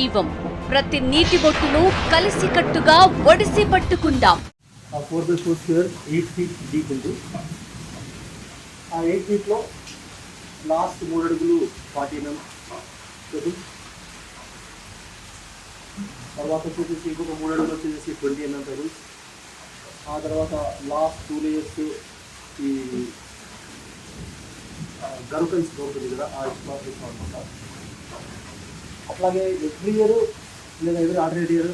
జీవం. ప్రతి నీటి బొట్టును కలిసికట్టుగా ఒడిసి పట్టుకుందాం. 4x4 స్క్వేర్ 8 feet డీప్ ఉంది. ఆ 8 feet లో లాస్ట్ 3 అడుగులు 40 mm పెబుల్స్, తర్వాత వచ్చేసి ఇంకొక 3 అడుగులు వచ్చేసి 20 mm పెబుల్స్, ఆ తర్వాత లాస్ట్ 2 layers ఈ గరుకల్స్ దొరుకుతుంది కదా, ఆ ఇస్లాట్ వేసాం అనమాట. అట్లాగే ఎవ్రీ ఇయర్ లేదా ఎవ్రీ ఆల్టర్నేట్ ఇయర్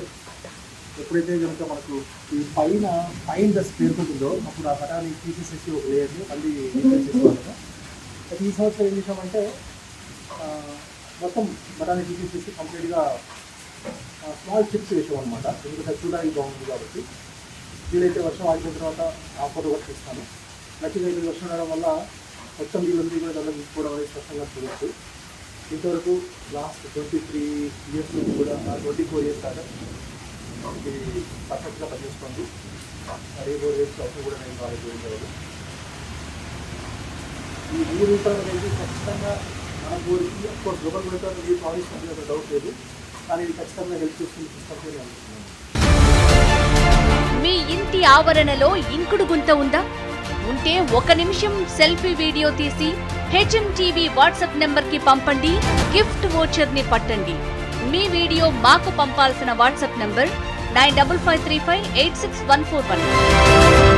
ఎప్పుడైతే కనుక మనకు ఈ పైన డస్ట్ పేరుకుంటుందో అప్పుడు ఆ పటాన్ని తీసేసేసి ఒక లేయర్ని మళ్ళీ రీప్లేస్ చేసుకోవాలి. ఈ సంవత్సరం ఏం చేసామంటే మొత్తం బఠానీ తీసేసి కంప్లీట్గా స్మాల్ చిప్స్ వేసాం అనమాట. ఎందుకంటే చూడడానికి బాగుంది కాబట్టి. వీలైతే వర్షం ఆగిన తర్వాత ఆ ఫోటో కూడా తీస్తాను. లక్కీగా ఇది వర్షం ఉండడం వల్ల మొత్తం వీళ్ళందరూ కూడా దాంట్లో తీసుకోవడం అనేది స్పష్టంగా చూడవచ్చు. ఇంతవరకు లాస్ట్ 23 years నుంచి కూడా 24 years దాకా ఇది పర్ఫెక్ట్గా పనిచేస్తుంది. 4 years అవుతుంది కూడా నేను కాలేజ్ వెళ్ళేవాడు. ఈ 3 రూపాయలు అనేది ఖచ్చితంగా మన బోర్డుకి అఫ్కోర్స్ గ్లోబల్ మెథడ్ ఇది ప్రాజెక్ట్ అనేది డౌట్ లేదు, కానీ ఇది ఖచ్చితంగా హెల్ప్ చేస్తుంది సిస్టమ్కి అనుకుంటున్నాను. మీ ఇంటి ఆవరణలో ఇంకుడు గుంత ఉందా? ఉంటే 1 నిమిషం సెల్ఫీ వీడియో తీసి HMTV వాట్సాప్ నెంబర్కి పంపండి. గిఫ్ట్ వోచర్ని పట్టండి. మీ వీడియో మాకు పంపాల్సిన వాట్సాప్ నెంబర్ 9553586141.